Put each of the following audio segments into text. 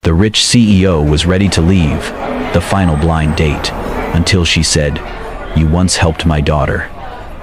The rich CEO was ready to leave, the final blind date, until she said, "You once helped my daughter."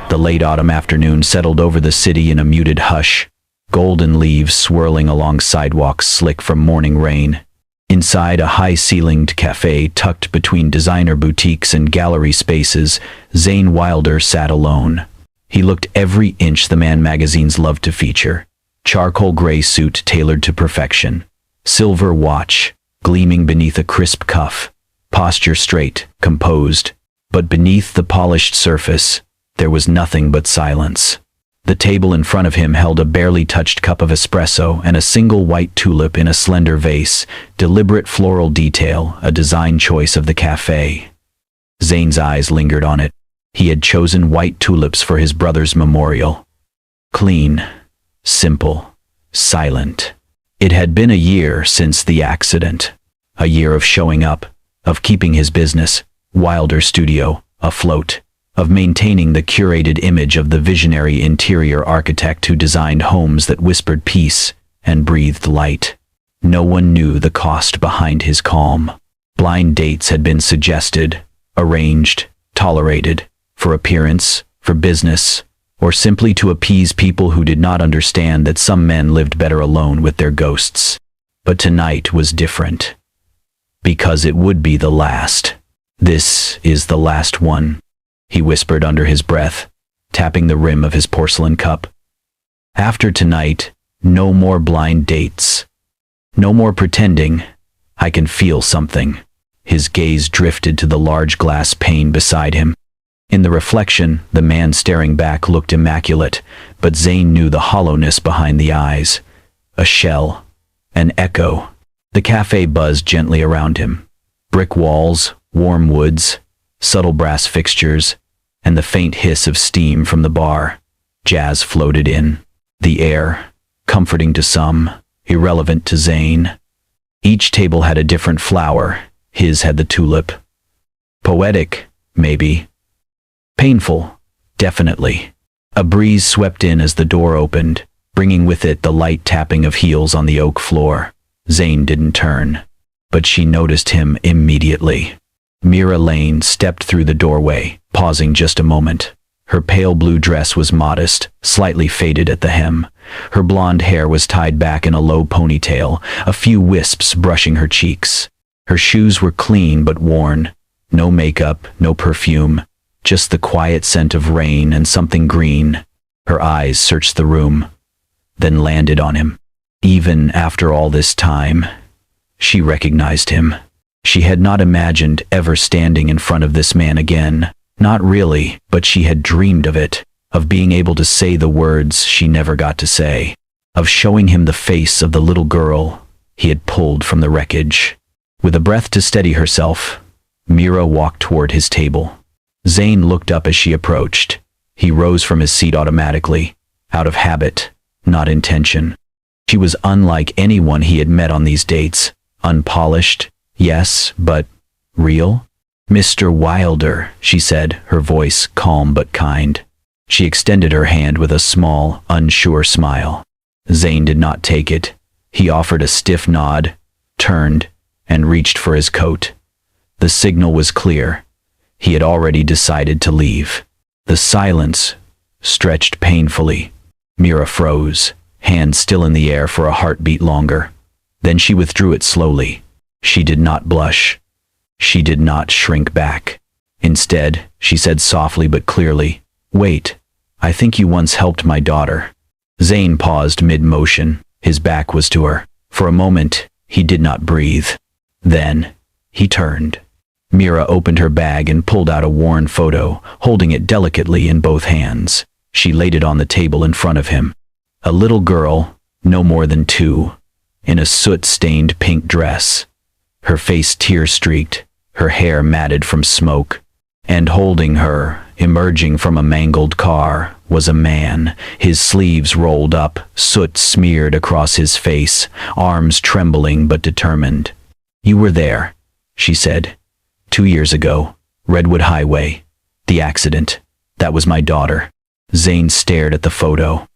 The late autumn afternoon settled over the city in a muted hush, golden leaves swirling along sidewalks slick from morning rain. Inside a high-ceilinged cafe tucked between designer boutiques and gallery spaces, Zane Wilder sat alone. He looked every inch the man magazines loved to feature. Charcoal gray suit tailored to perfection. Silver watch, gleaming beneath a crisp cuff. Posture straight, composed. But beneath the polished surface, there was nothing but silence. The table in front of him held a barely touched cup of espresso and a single white tulip in a slender vase, deliberate floral detail, a design choice of the cafe. Zane's eyes lingered on it. He had chosen white tulips for his brother's memorial. Clean, simple, silent. It had been a year since the accident. A year of showing up, of keeping his business, Wilder Studio, afloat, of maintaining the curated image of the visionary interior architect who designed homes that whispered peace and breathed light. No one knew the cost behind his calm. Blind dates had been suggested, arranged, tolerated, for appearance, for business, or simply to appease people who did not understand that some men lived better alone with their ghosts. But tonight was different. Because it would be the last. "This is the last one," he whispered under his breath, tapping the rim of his porcelain cup. "After tonight, no more blind dates. No more pretending. I can feel something." His gaze drifted to the large glass pane beside him. In the reflection, the man staring back looked immaculate, but Zane knew the hollowness behind the eyes. A shell. An echo. The cafe buzzed gently around him. Brick walls, warm woods, subtle brass fixtures, and the faint hiss of steam from the bar. Jazz floated in. The air, comforting to some, irrelevant to Zane. Each table had a different flower. His had the tulip. Poetic, maybe. Painful, definitely. A breeze swept in as the door opened, bringing with it the light tapping of heels on the oak floor. Zane didn't turn, but she noticed him immediately. Mira Lane stepped through the doorway, pausing just a moment. Her pale blue dress was modest, slightly faded at the hem. Her blonde hair was tied back in a low ponytail, a few wisps brushing her cheeks. Her shoes were clean but worn. No makeup, no perfume, just the quiet scent of rain and something green. Her eyes searched the room, then landed on him. Even after all this time, she recognized him. She had not imagined ever standing in front of this man again. Not really, but she had dreamed of it, of being able to say the words she never got to say, of showing him the face of the little girl he had pulled from the wreckage. With a breath to steady herself, Mira walked toward his table. Zane looked up as she approached. He rose from his seat automatically, out of habit, not intention. She was unlike anyone he had met on these dates. Unpolished, yes, but real? "Mr. Wilder," she said, her voice calm but kind. She extended her hand with a small, unsure smile. Zane did not take it. He offered a stiff nod, turned, and reached for his coat. The signal was clear. He had already decided to leave. The silence stretched painfully. Mira froze, hand still in the air for a heartbeat longer. Then she withdrew it slowly. She did not blush. She did not shrink back. Instead, she said softly but clearly, "Wait, I think you once helped my daughter." Zane paused mid-motion. His back was to her. For a moment, he did not breathe. Then, he turned. Mira opened her bag and pulled out a worn photo, holding it delicately in both hands. She laid it on the table in front of him. A little girl, no more than 2, in a soot-stained pink dress. Her face tear-streaked, her hair matted from smoke. And holding her, emerging from a mangled car, was a man, his sleeves rolled up, soot smeared across his face, arms trembling but determined. "You were there," she said. 2 years ago, Redwood Highway. The accident. That was my daughter." Zane stared at the photo.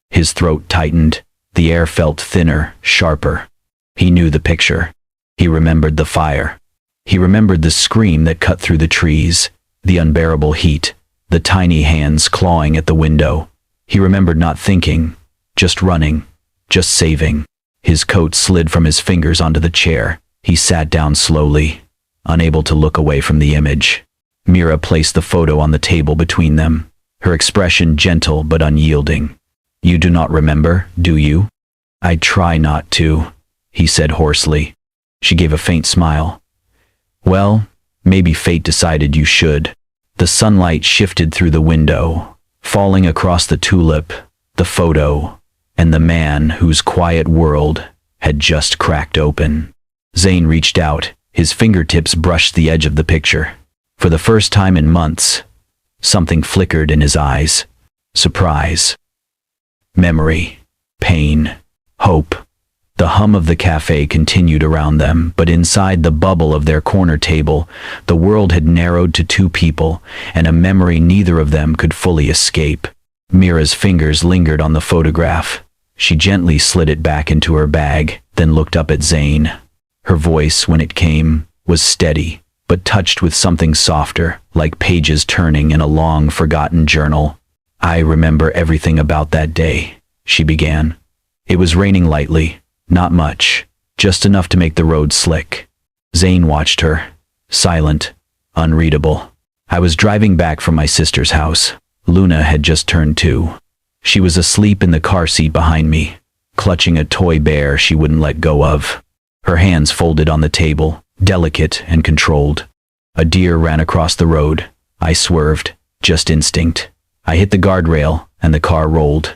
His throat tightened. The air felt thinner, sharper. He knew the picture. He remembered the fire. He remembered the scream that cut through the trees, the unbearable heat, the tiny hands clawing at the window. He remembered not thinking, just running, just saving. His coat slid from his fingers onto the chair. He sat down slowly, unable to look away from the image. Mira placed the photo on the table between them, her expression gentle but unyielding. "You do not remember, do you?" "I try not to," he said hoarsely. She gave a faint smile. "Well, maybe fate decided you should." The sunlight shifted through the window, falling across the tulip, the photo, and the man whose quiet world had just cracked open. Zane reached out, his fingertips brushed the edge of the picture. For the first time in months, something flickered in his eyes. Surprise. Memory. Pain. Hope. The hum of the cafe continued around them, but inside the bubble of their corner table, the world had narrowed to two people, and a memory neither of them could fully escape. Mira's fingers lingered on the photograph. She gently slid it back into her bag, then looked up at Zane. Her voice, when it came, was steady, but touched with something softer, like pages turning in a long-forgotten journal. "I remember everything about that day," she began. "It was raining lightly, not much, just enough to make the road slick." Zane watched her, silent, unreadable. "I was driving back from my sister's house. Luna had just turned 2. She was asleep in the car seat behind me, clutching a toy bear she wouldn't let go of. Her hands folded on the table, delicate and controlled. A deer ran across the road. I swerved, just instinct. I hit the guardrail, and the car rolled.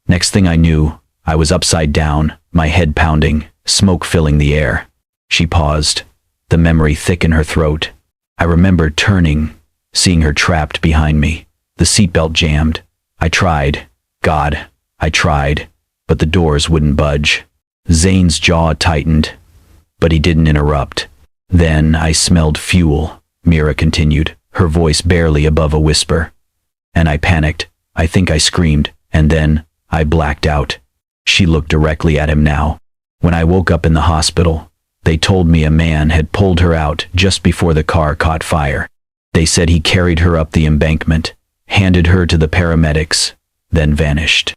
Next thing I knew, I was upside down, my head pounding, smoke filling the air." She paused, the memory thick in her throat. "I remember turning, seeing her trapped behind me, the seatbelt jammed. I tried, God, I tried, but the doors wouldn't budge." Zane's jaw tightened, but he didn't interrupt. "Then I smelled fuel," Mira continued, her voice barely above a whisper. "And I panicked. I think I screamed, and then I blacked out." She looked directly at him now. "When I woke up in the hospital, they told me a man had pulled her out just before the car caught fire. They said he carried her up the embankment, handed her to the paramedics, then vanished."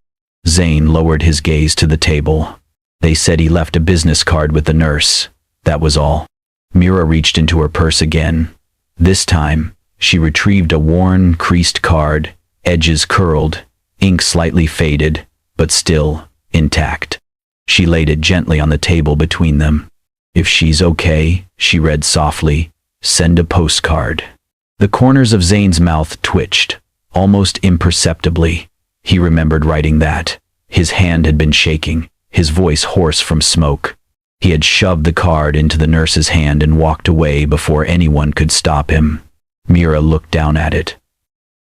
Zane lowered his gaze to the table. "They said he left a business card with the nurse. That was all." Mira reached into her purse again. This time, she retrieved a worn, creased card, edges curled, ink slightly faded, but still intact. She laid it gently on the table between them. "If she's okay," she read softly, "send a postcard." The corners of Zane's mouth twitched, almost imperceptibly. He remembered writing that. His hand had been shaking, his voice hoarse from smoke. He had shoved the card into the nurse's hand and walked away before anyone could stop him. Mira looked down at it.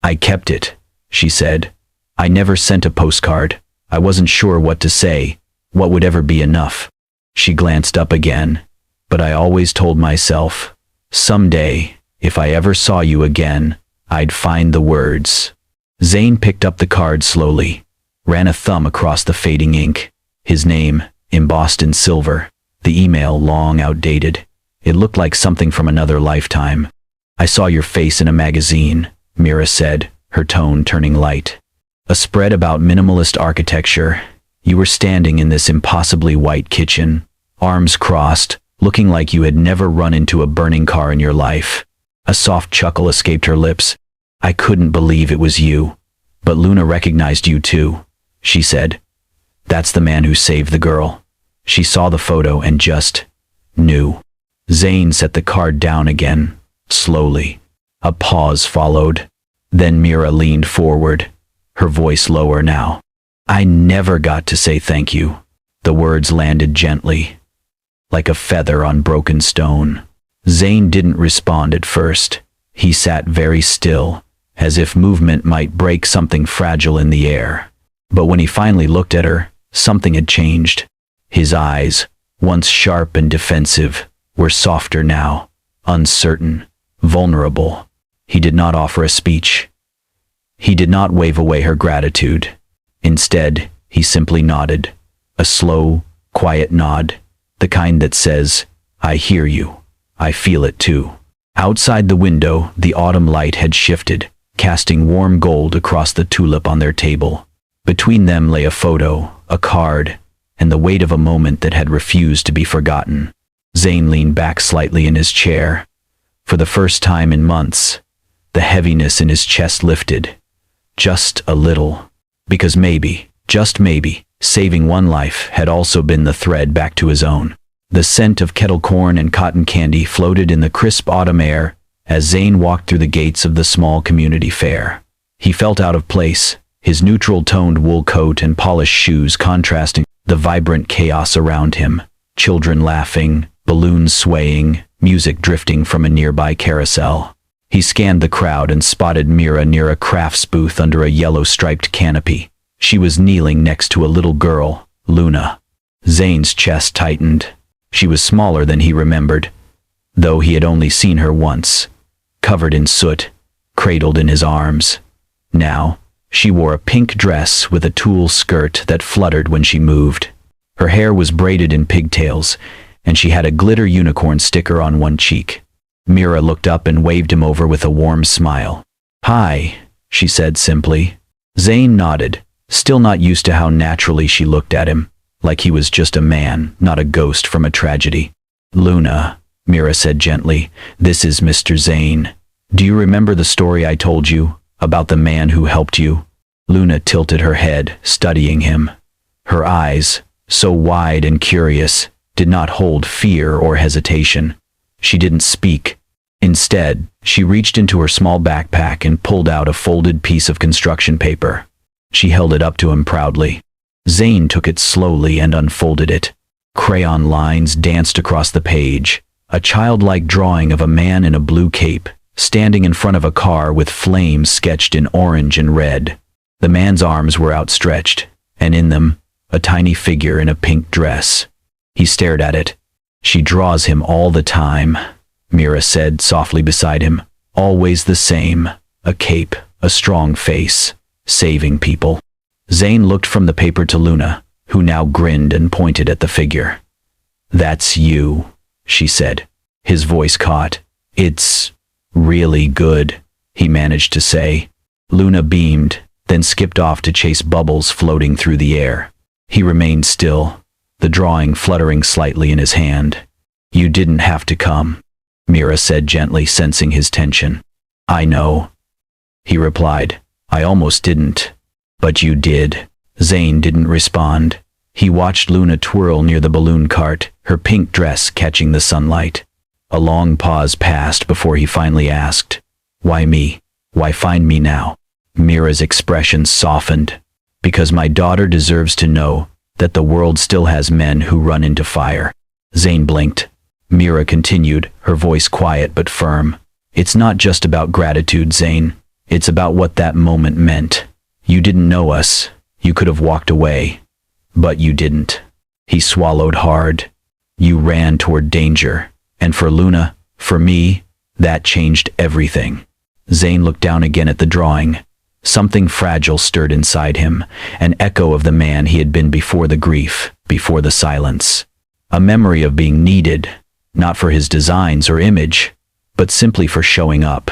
"I kept it," she said. "I never sent a postcard. I wasn't sure what to say, what would ever be enough." She glanced up again. "But I always told myself, someday, if I ever saw you again, I'd find the words." Zane picked up the card slowly, ran a thumb across the fading ink. His name, embossed in silver, the email long outdated. It looked like something from another lifetime. "I saw your face in a magazine," Mira said, her tone turning light. "A spread about minimalist architecture. You were standing in this impossibly white kitchen, arms crossed, looking like you had never run into a burning car in your life." A soft chuckle escaped her lips. "I couldn't believe it was you. But Luna recognized you too," she said. "That's the man who saved the girl." She saw the photo and just knew. Zane set the card down again, slowly. A pause followed. Then Mira leaned forward, her voice lower now. "I never got to say thank you." The words landed gently, like a feather on broken stone. Zane didn't respond at first. He sat very still, as if movement might break something fragile in the air. But when he finally looked at her, something had changed. His eyes, once sharp and defensive, were softer now, uncertain, vulnerable. He did not offer a speech. He did not wave away her gratitude. Instead, he simply nodded. A slow, quiet nod, the kind that says, I hear you. I feel it too. Outside the window, the autumn light had shifted, casting warm gold across the tulip on their table. Between them lay a photo, a card, and the weight of a moment that had refused to be forgotten. Zane leaned back slightly in his chair. For the first time in months, the heaviness in his chest lifted. Just a little. Because maybe, just maybe, saving one life had also been the thread back to his own. The scent of kettle corn and cotton candy floated in the crisp autumn air as Zane walked through the gates of the small community fair. He felt out of place, his neutral-toned wool coat and polished shoes contrasting the vibrant chaos around him. Children laughing, balloons swaying, music drifting from a nearby carousel. He scanned the crowd and spotted Mira near a crafts booth under a yellow-striped canopy. She was kneeling next to a little girl, Luna. Zane's chest tightened. She was smaller than he remembered, though he had only seen her once, covered in soot, cradled in his arms. Now, she wore a pink dress with a tulle skirt that fluttered when she moved. Her hair was braided in pigtails, and she had a glitter unicorn sticker on one cheek. Mira looked up and waved him over with a warm smile. "Hi," she said simply. Zane nodded, still not used to how naturally she looked at him, like he was just a man, not a ghost from a tragedy. "Luna," Mira said gently, "this is Mr. Zane. Do you remember the story I told you, about the man who helped you?" Luna tilted her head, studying him. Her eyes, so wide and curious, did not hold fear or hesitation. She didn't speak. Instead, she reached into her small backpack and pulled out a folded piece of construction paper. She held it up to him proudly. Zane took it slowly and unfolded it. Crayon lines danced across the page, a childlike drawing of a man in a blue cape, standing in front of a car with flames sketched in orange and red. The man's arms were outstretched, and in them, a tiny figure in a pink dress. He stared at it. "She draws him all the time," Mira said softly beside him. "Always the same. A cape, a strong face, saving people." Zane looked from the paper to Luna, who now grinned and pointed at the figure. "That's you," she said. His voice caught. "It's really good," he managed to say. Luna beamed, then skipped off to chase bubbles floating through the air. He remained still, the drawing fluttering slightly in his hand. "You didn't have to come," Mira said gently, sensing his tension. "I know," he replied. "I almost didn't. But you did." Zane didn't respond. He watched Luna twirl near the balloon cart, her pink dress catching the sunlight. A long pause passed before he finally asked, "Why me? Why find me now?" Mira's expression softened. "Because my daughter deserves to know that the world still has men who run into fire." Zane blinked. Mira continued, her voice quiet but firm. "It's not just about gratitude, Zane. It's about what that moment meant. You didn't know us. You could have walked away. But you didn't." He swallowed hard. "You ran toward danger. And for Luna, for me, that changed everything." Zane looked down again at the drawing. Something fragile stirred inside him, an echo of the man he had been before the grief, before the silence. A memory of being needed, not for his designs or image, but simply for showing up.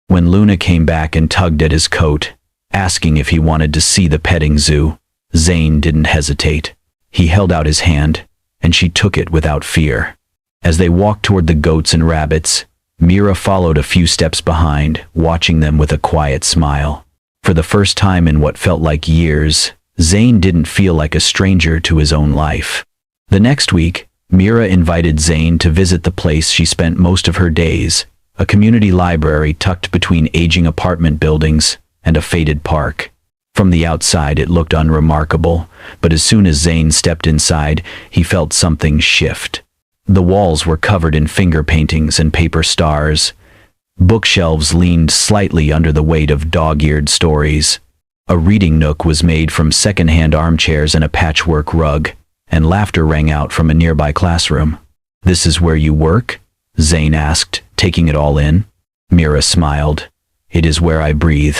When Luna came back and tugged at his coat, asking if he wanted to see the petting zoo, Zane didn't hesitate. He held out his hand, and she took it without fear. As they walked toward the goats and rabbits, Mira followed a few steps behind, watching them with a quiet smile. For the first time in what felt like years, Zane didn't feel like a stranger to his own life. The next week, Mira invited Zane to visit the place she spent most of her days, a community library tucked between aging apartment buildings and a faded park. From the outside it looked unremarkable, but as soon as Zane stepped inside, he felt something shift. The walls were covered in finger paintings and paper stars. Bookshelves leaned slightly under the weight of dog-eared stories. A reading nook was made from second-hand armchairs and a patchwork rug, and laughter rang out from a nearby classroom. "This is where you work?" Zane asked, taking it all in. Mira smiled. "It is where I breathe."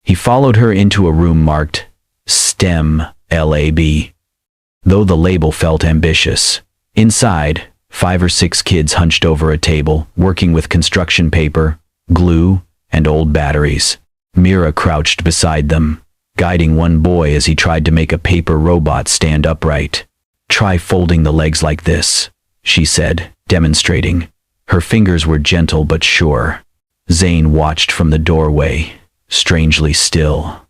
He followed her into a room marked STEM LAB. Though the label felt ambitious, inside, 5 or 6 kids hunched over a table, working with construction paper, glue, and old batteries. Mira crouched beside them, guiding one boy as he tried to make a paper robot stand upright. "Try folding the legs like this," she said, demonstrating. Her fingers were gentle but sure. Zane watched from the doorway, strangely still.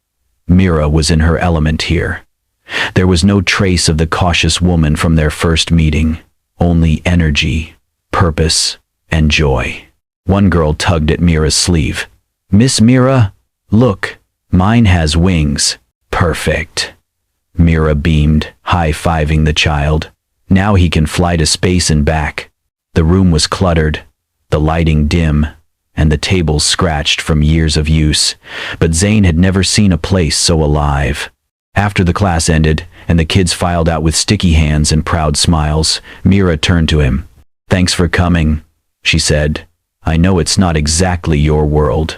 Mira was in her element here. There was no trace of the cautious woman from their first meeting, only energy, purpose, and joy. One girl tugged at Mira's sleeve. "Miss Mira, look, mine has wings." "Perfect." Mira beamed, high-fiving the child. "Now he can fly to space and back." The room was cluttered, the lighting dim, and the tables scratched from years of use, but Zane had never seen a place so alive. After the class ended, and the kids filed out with sticky hands and proud smiles, Mira turned to him. "Thanks for coming," she said. "I know it's not exactly your world."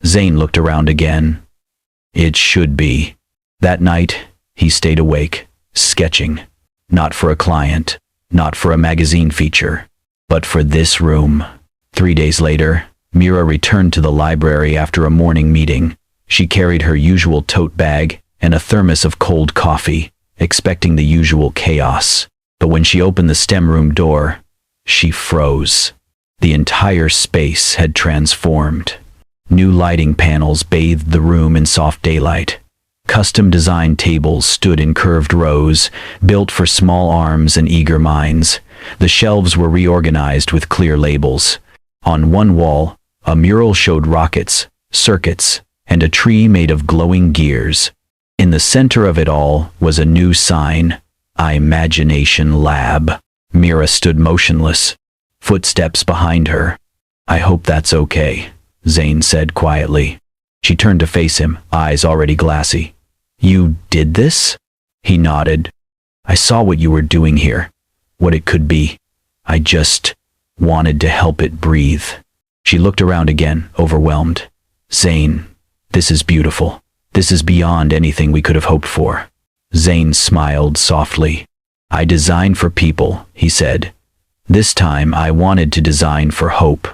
Zane looked around again. It should be. That night, he stayed awake, sketching. Not for a client, not for a magazine feature, but for this room. 3 days later, Mira returned to the library after a morning meeting. She carried her usual tote bag and a thermos of cold coffee, expecting the usual chaos. But when she opened the STEM room door, she froze. The entire space had transformed. New lighting panels bathed the room in soft daylight. Custom-designed tables stood in curved rows, built for small arms and eager minds. The shelves were reorganized with clear labels. On one wall, a mural showed rockets, circuits, and a tree made of glowing gears. In the center of it all was a new sign, Imagination Lab. Mira stood motionless, footsteps behind her. "I hope that's okay," Zane said quietly. She turned to face him, eyes already glassy. "You did this?" He nodded. "I saw what you were doing here, what it could be. I just wanted to help it breathe." She looked around again, overwhelmed. "Zane, this is beautiful. This is beyond anything we could have hoped for." Zane smiled softly. "I design for people," he said. "This time I wanted to design for hope."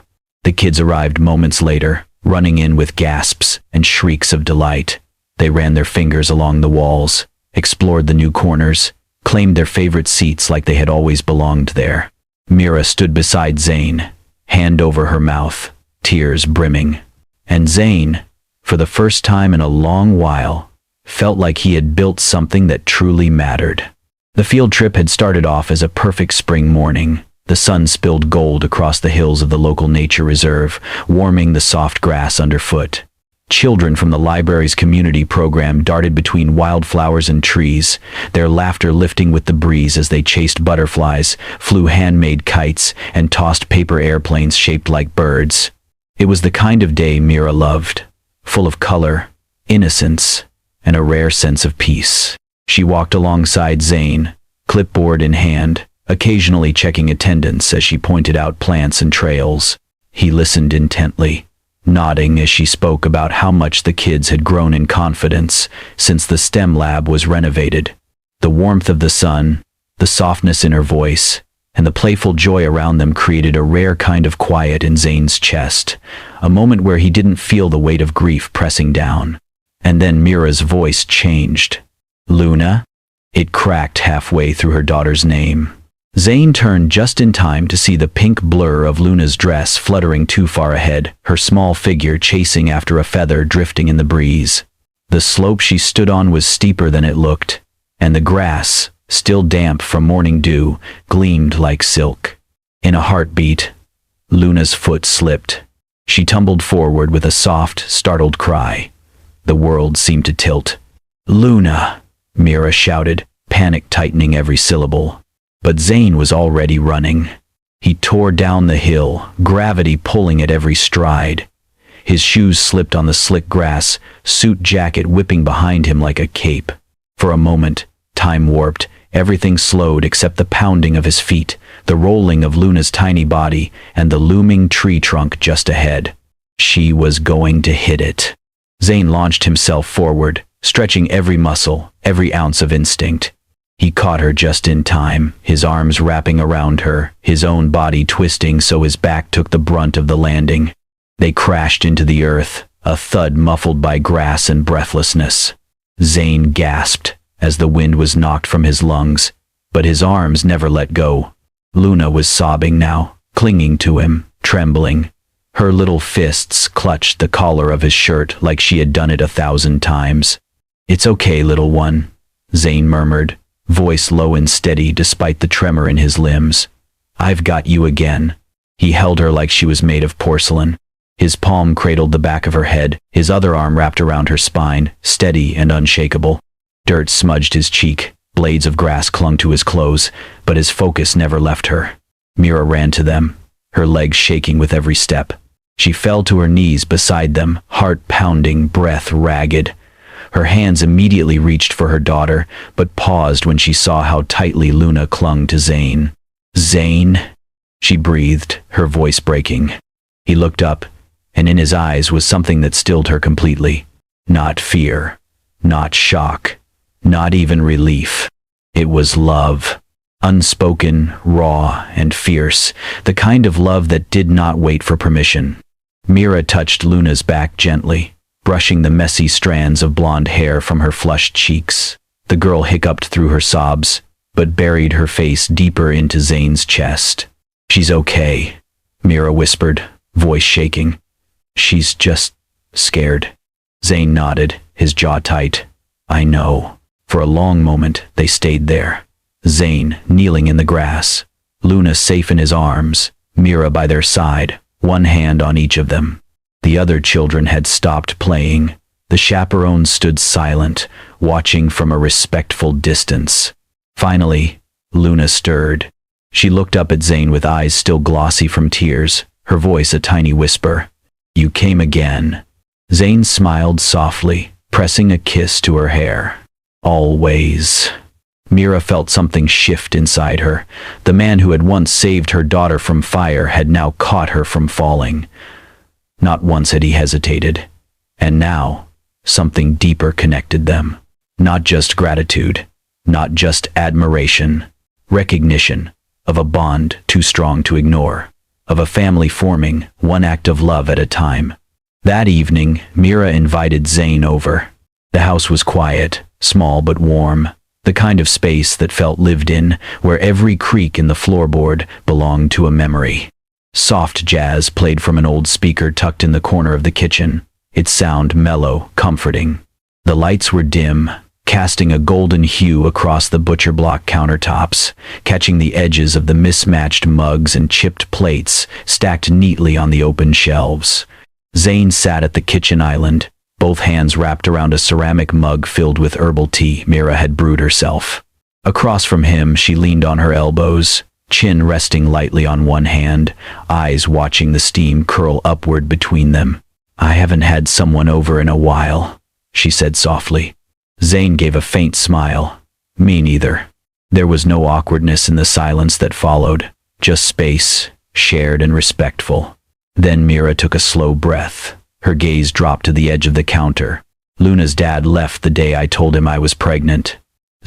The kids arrived moments later, running in with gasps and shrieks of delight. They ran their fingers along the walls, explored the new corners, claimed their favorite seats like they had always belonged there. Mira stood beside Zane, hand over her mouth, tears brimming. And Zane, for the first time in a long while, felt like he had built something that truly mattered. The field trip had started off as a perfect spring morning. The sun spilled gold across the hills of the local nature reserve, warming the soft grass underfoot. Children from the library's community program darted between wildflowers and trees, their laughter lifting with the breeze as they chased butterflies, flew handmade kites, and tossed paper airplanes shaped like birds. It was the kind of day Mira loved, full of color, innocence, and a rare sense of peace. She walked alongside Zane, clipboard in hand, occasionally checking attendance as she pointed out plants and trails. He listened intently, nodding as she spoke about how much the kids had grown in confidence since the STEM lab was renovated. The warmth of the sun, the softness in her voice, and the playful joy around them created a rare kind of quiet in Zane's chest, a moment where he didn't feel the weight of grief pressing down. And then Mira's voice changed. "Luna?" It cracked halfway through her daughter's name. Zane turned just in time to see the pink blur of Luna's dress fluttering too far ahead, her small figure chasing after a feather drifting in the breeze. The slope she stood on was steeper than it looked, and the grass, still damp from morning dew, gleamed like silk. In a heartbeat, Luna's foot slipped. She tumbled forward with a soft, startled cry. The world seemed to tilt. "Luna!" Mira shouted, panic tightening every syllable. But Zane was already running. He tore down the hill, gravity pulling at every stride. His shoes slipped on the slick grass, suit jacket whipping behind him like a cape. For a moment, time warped, everything slowed except the pounding of his feet, the rolling of Luna's tiny body, and the looming tree trunk just ahead. She was going to hit it. Zane launched himself forward, stretching every muscle, every ounce of instinct. He caught her just in time, his arms wrapping around her, his own body twisting so his back took the brunt of the landing. They crashed into the earth, a thud muffled by grass and breathlessness. Zane gasped as the wind was knocked from his lungs, but his arms never let go. Luna was sobbing now, clinging to him, trembling. Her little fists clutched the collar of his shirt like she had done it 1,000 times. "It's okay, little one," Zane murmured, voice low and steady despite the tremor in his limbs. "I've got you again." He held her like she was made of porcelain. His palm cradled the back of her head, his other arm wrapped around her spine, steady and unshakable. Dirt smudged his cheek, blades of grass clung to his clothes, but his focus never left her. Mira ran to them, her legs shaking with every step. She fell to her knees beside them, heart pounding, breath ragged. Her hands immediately reached for her daughter, but paused when she saw how tightly Luna clung to Zane. "Zane," she breathed, her voice breaking. He looked up, and in his eyes was something that stilled her completely. Not fear, not shock, not even relief. It was love. Unspoken, raw, and fierce, the kind of love that did not wait for permission. Mira touched Luna's back gently, brushing the messy strands of blonde hair from her flushed cheeks. The girl hiccuped through her sobs, but buried her face deeper into Zane's chest. "She's okay," Mira whispered, voice shaking. "She's just scared." Zane nodded, his jaw tight. "I know." For a long moment, they stayed there. Zane kneeling in the grass, Luna safe in his arms, Mira by their side, one hand on each of them. The other children had stopped playing. The chaperones stood silent, watching from a respectful distance. Finally, Luna stirred. She looked up at Zane with eyes still glossy from tears, her voice a tiny whisper. "You came again." Zane smiled softly, pressing a kiss to her hair. "Always." Mira felt something shift inside her. The man who had once saved her daughter from fire had now caught her from falling. Not once had he hesitated. And now, something deeper connected them. Not just gratitude, not just admiration, recognition of a bond too strong to ignore, of a family forming one act of love at a time. That evening, Mira invited Zane over. The house was quiet, small but warm, the kind of space that felt lived in, where every creak in the floorboard belonged to a memory. Soft jazz played from an old speaker tucked in the corner of the kitchen, its sound mellow, comforting. The lights were dim, casting a golden hue across the butcher block countertops, catching the edges of the mismatched mugs and chipped plates stacked neatly on the open shelves. Zane sat at the kitchen island, both hands wrapped around a ceramic mug filled with herbal tea Mira had brewed herself. Across from him, she leaned on her elbows, chin resting lightly on one hand, eyes watching the steam curl upward between them. "I haven't had someone over in a while," she said softly. Zane gave a faint smile. "Me neither." There was no awkwardness in the silence that followed, just space, shared and respectful. Then Mira took a slow breath. Her gaze dropped to the edge of the counter. "Luna's dad left the day I told him I was pregnant."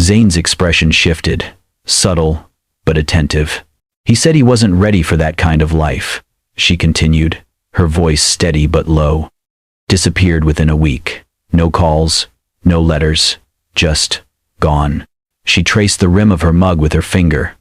Zane's expression shifted, subtle but attentive. "He said he wasn't ready for that kind of life," she continued, her voice steady but low. "Disappeared within a week. No calls, no letters, just gone." She traced the rim of her mug with her finger,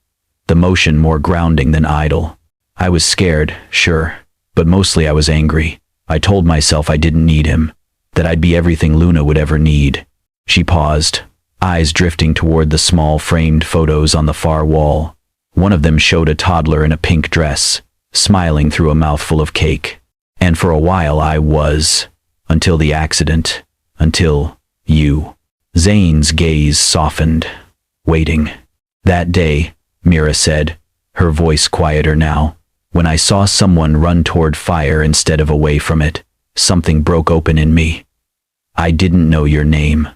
the motion more grounding than idle. "I was scared, sure, but mostly I was angry. I told myself I didn't need him, that I'd be everything Luna would ever need." She paused, eyes drifting toward the small framed photos on the far wall. One of them showed a toddler in a pink dress, smiling through a mouthful of cake. "And for a while I was, until the accident, until you." Zane's gaze softened, waiting. "That day," Mira said, her voice quieter now, "when I saw someone run toward fire instead of away from it, something broke open in me. I didn't know your name,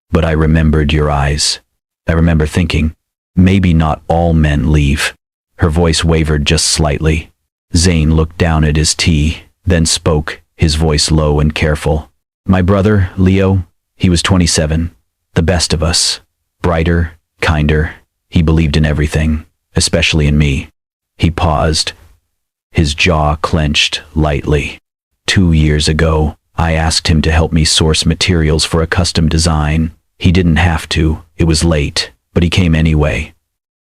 but I remembered your eyes. I remember thinking, maybe not all men leave." Her voice wavered just slightly. Zane looked down at his tea, then spoke, his voice low and careful. "My brother, Leo, he was 27, the best of us, brighter, Kinder. He believed in everything, especially in me. He paused, his jaw clenched lightly. 2 years ago, I asked him to help me source materials for a custom design. He didn't have to, it was late, but he came anyway.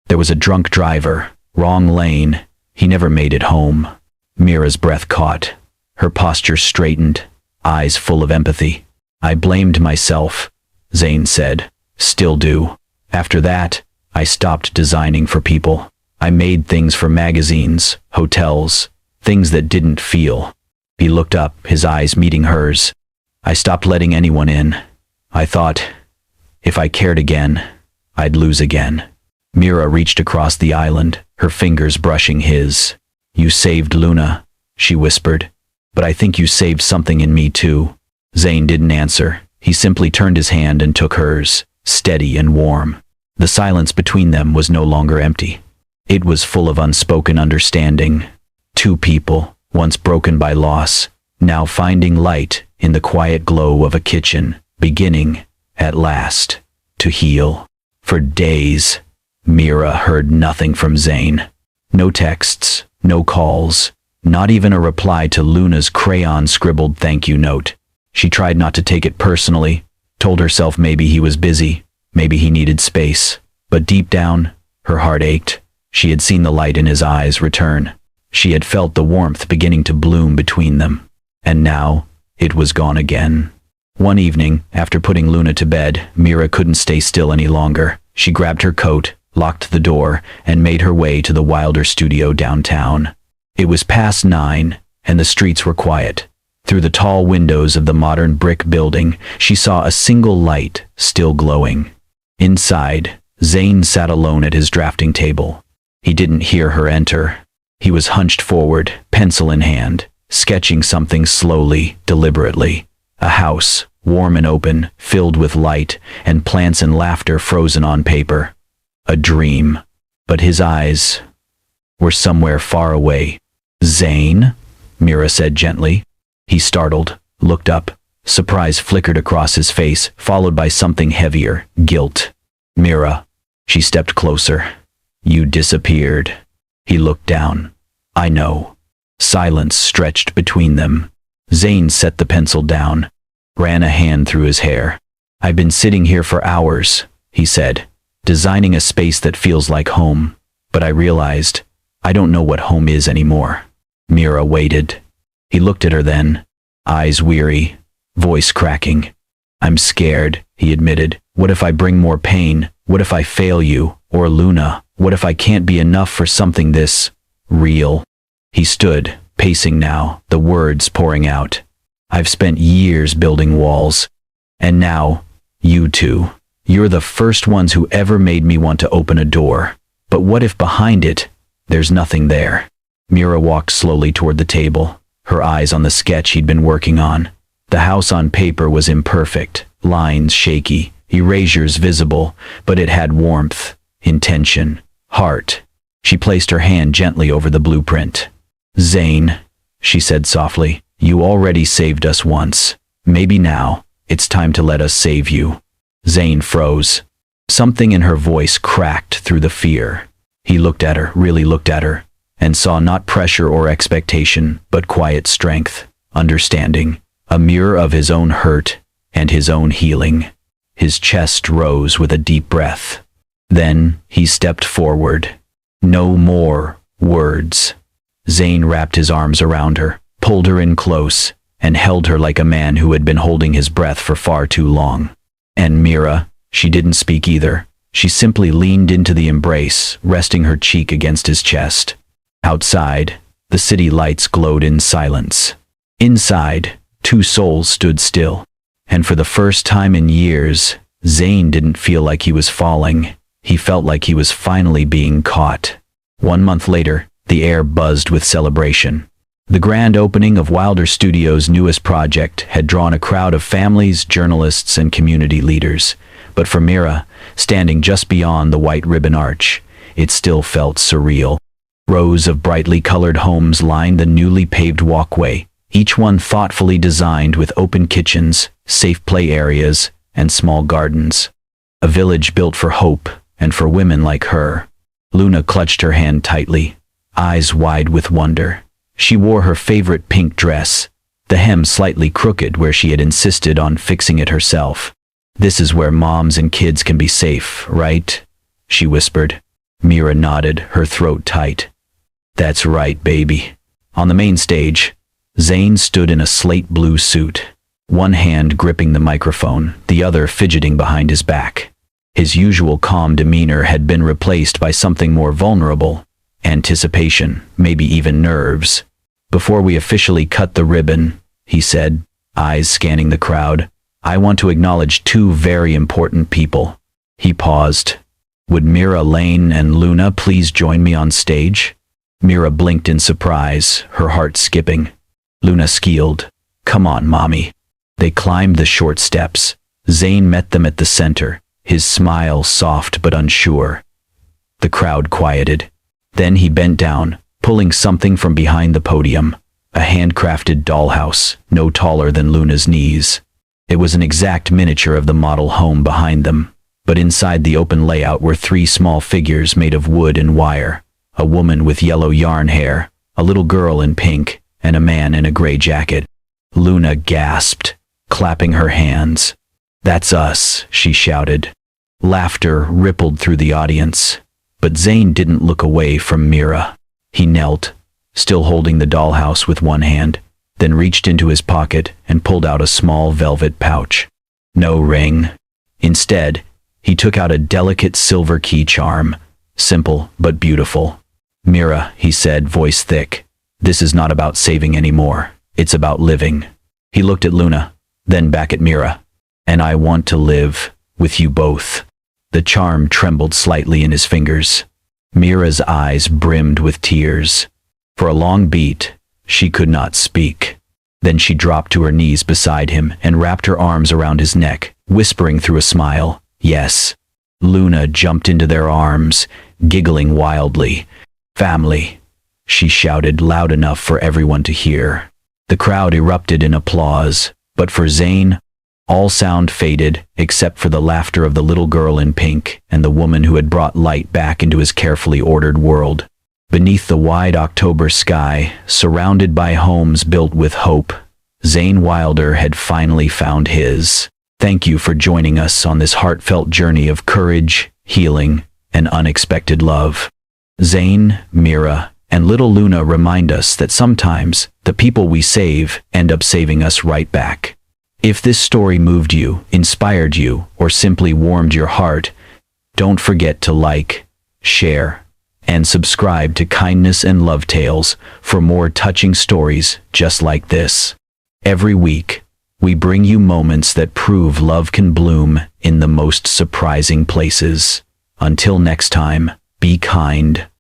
There was a drunk driver, wrong lane, he never made it home. Mira's breath caught, her posture straightened, eyes full of empathy. I blamed myself, Zane said. Still do. After that, I stopped designing for people. I made things for magazines, hotels, things that didn't feel. He looked up, his eyes meeting hers. I stopped letting anyone in. I thought, if I cared again, I'd lose again. Mira reached across the island, her fingers brushing his. You saved Luna, she whispered. But I think you saved something in me too. Zane didn't answer. He simply turned his hand and took hers, steady and warm. The silence between them was no longer empty. It was full of unspoken understanding. Two people, once broken by loss, now finding light in the quiet glow of a kitchen, beginning, at last, to heal. For days, Mira heard nothing from Zane. No texts, no calls, not even a reply to Luna's crayon-scribbled thank you note. She tried not to take it personally, told herself maybe he was busy, maybe he needed space. But deep down, her heart ached. She had seen the light in his eyes return. She had felt the warmth beginning to bloom between them. And now, it was gone again. One evening, after putting Luna to bed, Mira couldn't stay still any longer. She grabbed her coat, locked the door, and made her way to the Wilder studio downtown. It was past 9, and the streets were quiet. Through the tall windows of the modern brick building, she saw a single light still glowing. Inside, Zane sat alone at his drafting table. He didn't hear her enter. He was hunched forward, pencil in hand, sketching something slowly, deliberately. A house, warm and open, filled with light, and plants and laughter frozen on paper. A dream. But his eyes were somewhere far away. Zane? Mira said gently. He startled, looked up. Surprise flickered across his face, followed by something heavier, guilt. Mira. She stepped closer. You disappeared. He looked down. I know. Silence stretched between them. Zane set the pencil down, ran a hand through his hair. I've been sitting here for hours, he said, designing a space that feels like home. But I realized, I don't know what home is anymore. Mira waited. He looked at her then, eyes weary, voice cracking. I'm scared, he admitted. What if I bring more pain? What if I fail you, or Luna? What if I can't be enough for something this real? He stood, pacing now, the words pouring out. I've spent years building walls. And now, you two. You're the first ones who ever made me want to open a door. But what if behind it, there's nothing there? Mira walked slowly toward the table, her eyes on the sketch he'd been working on. The house on paper was imperfect, lines shaky, erasures visible, but it had warmth, intention, heart. She placed her hand gently over the blueprint. Zane, she said softly, you already saved us once. Maybe now, it's time to let us save you. Zane froze. Something in her voice cracked through the fear. He looked at her, really looked at her, and saw not pressure or expectation, but quiet strength, understanding, a mirror of his own hurt and his own healing. His chest rose with a deep breath. Then he stepped forward. No more words. Zane wrapped his arms around her, pulled her in close, and held her like a man who had been holding his breath for far too long. And Mira, she didn't speak either. She simply leaned into the embrace, resting her cheek against his chest. Outside, the city lights glowed in silence. Inside, two souls stood still. And for the first time in years, Zane didn't feel like he was falling. He felt like he was finally being caught. 1 month later, the air buzzed with celebration. The grand opening of Wilder Studios' newest project had drawn a crowd of families, journalists, and community leaders. But for Mira, standing just beyond the white ribbon arch, it still felt surreal. Rows of brightly colored homes lined the newly paved walkway, each one thoughtfully designed with open kitchens, safe play areas, and small gardens. A village built for hope and for women like her. Luna clutched her hand tightly, eyes wide with wonder. She wore her favorite pink dress, the hem slightly crooked where she had insisted on fixing it herself. "This is where moms and kids can be safe, right?" she whispered. Mira nodded, her throat tight. "That's right, baby." On the main stage, Zayn stood in a slate blue suit, one hand gripping the microphone, the other fidgeting behind his back. His usual calm demeanor had been replaced by something more vulnerable, anticipation, maybe even nerves. "Before we officially cut the ribbon," he said, eyes scanning the crowd, "I want to acknowledge two very important people." He paused. "Would Mira, Lane, and Luna please join me on stage?" Mira blinked in surprise, her heart skipping. Luna squealed, "Come on, mommy." They climbed the short steps. Zayn met them at the center, his smile soft but unsure. The crowd quieted. Then he bent down, pulling something from behind the podium, a handcrafted dollhouse, no taller than Luna's knees. It was an exact miniature of the model home behind them, but inside the open layout were three small figures made of wood and wire, a woman with yellow yarn hair, a little girl in pink, and a man in a gray jacket. Luna gasped, clapping her hands. "That's us," she shouted. Laughter rippled through the audience, but Zayn didn't look away from Mira. He knelt, still holding the dollhouse with one hand, then reached into his pocket and pulled out a small velvet pouch. No ring. Instead, he took out a delicate silver key charm, simple but beautiful. "Mira," he said, voice thick, "this is not about saving anymore. It's about living." He looked at Luna, then back at Mira. "And I want to live with you both." The charm trembled slightly in his fingers. Mira's eyes brimmed with tears. For a long beat, she could not speak. Then she dropped to her knees beside him and wrapped her arms around his neck, whispering through a smile, "Yes." Luna jumped into their arms, giggling wildly. "Family," she shouted loud enough for everyone to hear. The crowd erupted in applause, but for Zayn, all sound faded except for the laughter of the little girl in pink and the woman who had brought light back into his carefully ordered world. Beneath the wide October sky, surrounded by homes built with hope, Zayn Wilder had finally found his. Thank you for joining us on this heartfelt journey of courage, healing, and unexpected love. Zayn, Mira, and little Luna remind us that sometimes the people we save end up saving us right back. If this story moved you, inspired you, or simply warmed your heart, don't forget to like, share, and subscribe to Kindness and Love Tales for more touching stories just like this. Every week, we bring you moments that prove love can bloom in the most surprising places. Until next time, be kind.